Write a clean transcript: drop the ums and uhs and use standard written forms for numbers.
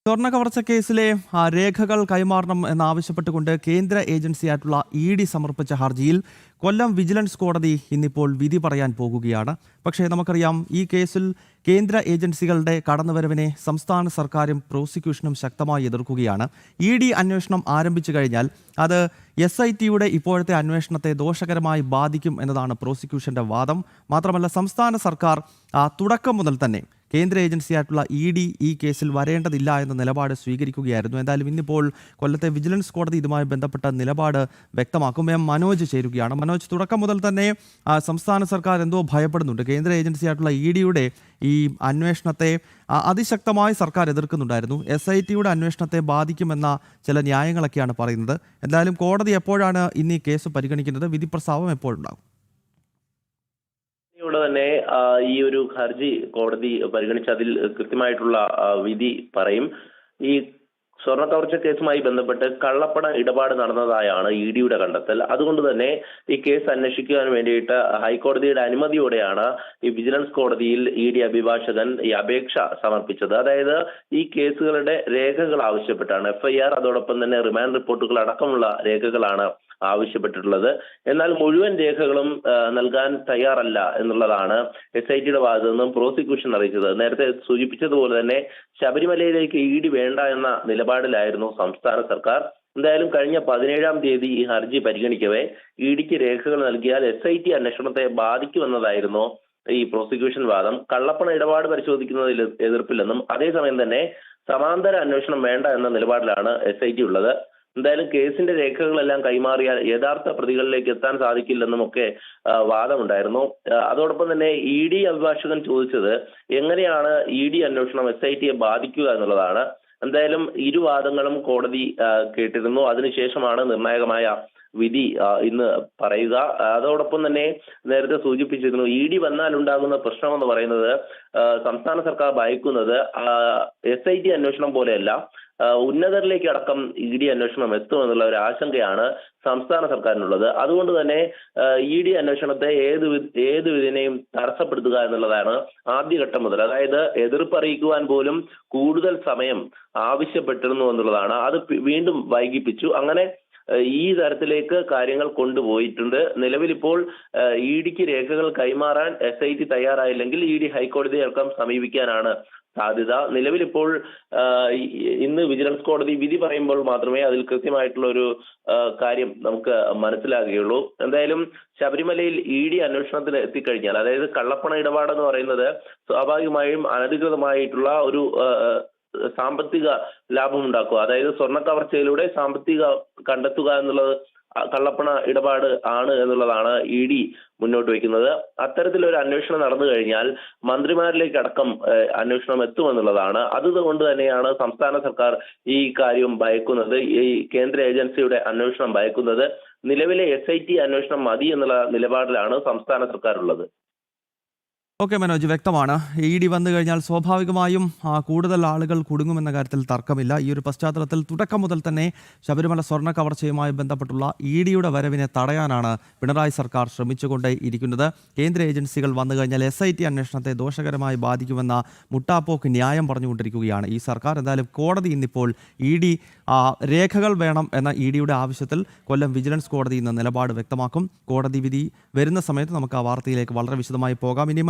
സ്വർണ്ണ കവർച്ച കേസിലെ രേഖകൾ കൈമാറണം എന്നാവശ്യപ്പെട്ടുകൊണ്ട് കേന്ദ്ര ഏജൻസിയായിട്ടുള്ള ഇ.ഡി. സമർപ്പിച്ച ഹർജിയിൽ കൊല്ലം വിജിലൻസ് കോടതി ഇന്നിപ്പോൾ വിധി പറയാൻ പോകുകയാണ്. പക്ഷേ നമുക്കറിയാം, ഈ കേസിൽ കേന്ദ്ര ഏജൻസികളുടെ കടന്നുവരവിനെ സംസ്ഥാന സർക്കാരും പ്രോസിക്യൂഷനും ശക്തമായി എതിർക്കുകയാണ്. ഇ.ഡി. അന്വേഷണം ആരംഭിച്ചു കഴിഞ്ഞാൽ അത് SITയുടെ ഇപ്പോഴത്തെ അന്വേഷണത്തെ ദോഷകരമായി ബാധിക്കും എന്നതാണ് പ്രോസിക്യൂഷന്റെ വാദം. മാത്രമല്ല, സംസ്ഥാന സർക്കാർ തുടക്കം മുതൽ തന്നെ കേന്ദ്ര ഏജൻസിയായിട്ടുള്ള ഇ.ഡി. ഈ കേസിൽ വരേണ്ടതില്ല എന്ന നിലപാട് സ്വീകരിക്കുകയായിരുന്നു. എന്തായാലും ഇന്നിപ്പോൾ കൊല്ലത്തെ വിജിലൻസ് കോടതി ഇതുമായി ബന്ധപ്പെട്ട നിലപാട് വ്യക്തമാക്കും. മനോജ് ചേരുകയാണ്. മനോജ്, തുടക്കം മുതൽ തന്നെ സംസ്ഥാന സർക്കാർ എന്തോ ഭയപ്പെടുന്നുണ്ട്. കേന്ദ്ര ഏജൻസിയായിട്ടുള്ള ഇ.ഡിയുടെ ഈ അന്വേഷണത്തെ അതിശക്തമായി സർക്കാർ എതിർക്കുന്നുണ്ടായിരുന്നു. SITയുടെ അന്വേഷണത്തെ ബാധിക്കുമെന്ന ചില ന്യായങ്ങളൊക്കെയാണ് പറയുന്നത്. എന്തായാലും കോടതി എപ്പോഴാണ് ഇന്ന് ഈ കേസ് പരിഗണിക്കുന്നത്? വിധി പ്രസ്താവം എപ്പോഴുണ്ടാകും? തന്നെ ഈ ഒരു ഹർജി കോടതി പരിഗണിച്ച് അതിൽ കൃത്യമായിട്ടുള്ള വിധി പറയും. ഈ സ്വർണ്ണ കവർച്ച കേസുമായി ബന്ധപ്പെട്ട് കള്ളപ്പണ ഇടപാട് നടന്നതായാണ് ഇ.ഡിയുടെ കണ്ടെത്തൽ. അതുകൊണ്ട് തന്നെ ഈ കേസ് അന്വേഷിക്കാൻ വേണ്ടിയിട്ട് ഹൈക്കോടതിയുടെ അനുമതിയോടെയാണ് ഈ വിജിലൻസ് കോടതിയിൽ ഇ.ഡി. അഭിഭാഷകൻ ഈ അപേക്ഷ സമർപ്പിച്ചത്. അതായത് ഈ കേസുകളുടെ രേഖകൾ ആവശ്യപ്പെട്ടാണ്. FIR അതോടൊപ്പം തന്നെ റിമാൻഡ് റിപ്പോർട്ടുകൾ അടക്കമുള്ള രേഖകളാണ് ആവശ്യപ്പെട്ടിട്ടുള്ളത്. എന്നാൽ മുഴുവൻ രേഖകളും നൽകാൻ തയ്യാറല്ല എന്നുള്ളതാണ് SITയുടെ ഭാഗത്തു നിന്നും പ്രോസിക്യൂഷൻ അറിയിച്ചത്. നേരത്തെ സൂചിപ്പിച്ചതുപോലെ തന്നെ ശബരിമലയിലേക്ക് ഇ.ഡി. വേണ്ട എന്ന നിലപാടിലായിരുന്നു സംസ്ഥാന സർക്കാർ. എന്തായാലും കഴിഞ്ഞ 17-ാം തീയതി ഈ ഹർജി പരിഗണിക്കവേ ഇ.ഡിക്ക് രേഖകൾ നൽകിയാൽ SIT അന്വേഷണത്തെ ബാധിക്കുമെന്നതായിരുന്നു ഈ പ്രോസിക്യൂഷൻ വാദം. കള്ളപ്പണ ഇടപാട് പരിശോധിക്കുന്നതിൽ എതിർപ്പില്ലെന്നും അതേസമയം തന്നെ സമാന്തര അന്വേഷണം വേണ്ട എന്ന നിലപാടിലാണ് SIT ഉള്ളത്. എന്തായാലും കേസിന്റെ രേഖകളെല്ലാം കൈമാറിയാൽ യഥാർത്ഥ പ്രതികളിലേക്ക് എത്താൻ സാധിക്കില്ലെന്നും ഒക്കെ വാദമുണ്ടായിരുന്നു. അതോടൊപ്പം തന്നെ ഇ.ഡി. അഭിഭാഷകൻ ചോദിച്ചത് എങ്ങനെയാണ് ഇ.ഡി. അന്വേഷണം SITയെ ബാധിക്കുക എന്നുള്ളതാണ്. എന്തായാലും ഇരുവാദങ്ങളും കോടതി കേട്ടിരുന്നു. അതിനുശേഷമാണ് നിർണായകമായ വിധി ഇന്ന് പറയുക. അതോടൊപ്പം തന്നെ നേരത്തെ സൂചിപ്പിച്ചിരുന്നു, ഇ.ഡി. വന്നാൽ ഉണ്ടാകുന്ന പ്രശ്നമെന്ന് പറയുന്നത് സംസ്ഥാന സർക്കാർ ഭയക്കുന്നത് SIT അന്വേഷണം പോലെയല്ല, ഉന്നതരിലേക്ക് അടക്കം ഇ.ഡി. അന്വേഷണം എത്തുമെന്നുള്ള ഒരു ആശങ്കയാണ് സംസ്ഥാന സർക്കാരിനുള്ളത്. അതുകൊണ്ട് തന്നെ ഇ.ഡി. അന്വേഷണത്തെ ഏത് വിധേനയും തടസ്സപ്പെടുത്തുക എന്നുള്ളതാണ് ആദ്യഘട്ടം മുതൽ. അതായത് എതിർപ്പ് അറിയിക്കുവാൻ പോലും കൂടുതൽ സമയം ആവശ്യപ്പെട്ടിരുന്നു എന്നുള്ളതാണ്. അത് വീണ്ടും വൈകിപ്പിച്ചു. അങ്ങനെ ഈ തരത്തിലേക്ക് കാര്യങ്ങൾ കൊണ്ടുപോയിട്ടുണ്ട്. നിലവിൽ ഇപ്പോൾ ഇ.ഡിക്ക് രേഖകൾ കൈമാറാൻ SIT തയ്യാറായില്ലെങ്കിൽ ഇ.ഡി. ഹൈക്കോടതിയെ അടക്കം സമീപിക്കാനാണ് സാധ്യത. നിലവിലിപ്പോൾ ഇന്ന് വിജിലൻസ് കോടതി വിധി പറയുമ്പോൾ മാത്രമേ അതിൽ കൃത്യമായിട്ടുള്ള ഒരു കാര്യം നമുക്ക് മനസ്സിലാകുകയുള്ളൂ. എന്തായാലും ശബരിമലയിൽ ഇ.ഡി. അന്വേഷണത്തിന് എത്തിക്കഴിഞ്ഞാൽ, അതായത് കള്ളപ്പണ ഇടപാടെന്ന് പറയുന്നത് സ്വാഭാവികമായും അനധികൃതമായിട്ടുള്ള ഒരു സാമ്പത്തിക ലാഭം ഉണ്ടാക്കുക, അതായത് സ്വർണ്ണ കവർച്ചയിലൂടെ സാമ്പത്തിക കണ്ടെത്തുക എന്നുള്ളത് കള്ളപ്പണ ഇടപാട് ആണ് എന്നുള്ളതാണ് ഇ.ഡി. മുന്നോട്ട് വയ്ക്കുന്നത്. അത്തരത്തിലൊരു അന്വേഷണം നടന്നു കഴിഞ്ഞാൽ മന്ത്രിമാരിലേക്ക് അടക്കം അന്വേഷണം എത്തുമെന്നുള്ളതാണ്. അതുകൊണ്ട് തന്നെയാണ് സംസ്ഥാന സർക്കാർ ഈ കാര്യം ഭയക്കുന്നത്, ഈ കേന്ദ്ര ഏജൻസിയുടെ അന്വേഷണം ഭയക്കുന്നത്. നിലവിലെ SIT അന്വേഷണം മതി എന്നുള്ള നിലപാടിലാണ് സംസ്ഥാന സർക്കാർ ഉള്ളത്. ഓക്കെ മനോജ്, വ്യക്തമാണ്. ഇ.ഡി. വന്നു കഴിഞ്ഞാൽ സ്വാഭാവികമായും കൂടുതൽ ആളുകൾ കുടുങ്ങുമെന്ന കാര്യത്തിൽ തർക്കമില്ല. ഈ ഒരു പശ്ചാത്തലത്തിൽ തുടക്കം മുതൽ തന്നെ ശബരിമല സ്വർണ്ണ കവർച്ചയുമായി ബന്ധപ്പെട്ടുള്ള ഇ.ഡിയുടെ വരവിനെ തടയാനാണ് പിണറായി സർക്കാർ ശ്രമിച്ചുകൊണ്ടേ ഇരിക്കുന്നത്. കേന്ദ്ര ഏജൻസികൾ വന്നു കഴിഞ്ഞാൽ SIT അന്വേഷണത്തെ ദോഷകരമായി ബാധിക്കുമെന്ന മുട്ടാപ്പോക്ക് ന്യായം പറഞ്ഞുകൊണ്ടിരിക്കുകയാണ് ഈ സർക്കാർ. എന്തായാലും കോടതി ഇന്നിപ്പോൾ ഇ.ഡി. രേഖകൾ വേണം എന്ന ഇ.ഡിയുടെ ആവശ്യത്തിൽ കൊല്ലം വിജിലൻസ് കോടതി ഇന്ന് നിലപാട് വ്യക്തമാക്കും. കോടതി വിധി വരുന്ന സമയത്ത് നമുക്ക് ആ വാർത്തയിലേക്ക് വളരെ വിശദമായി പോകാം. ഇനി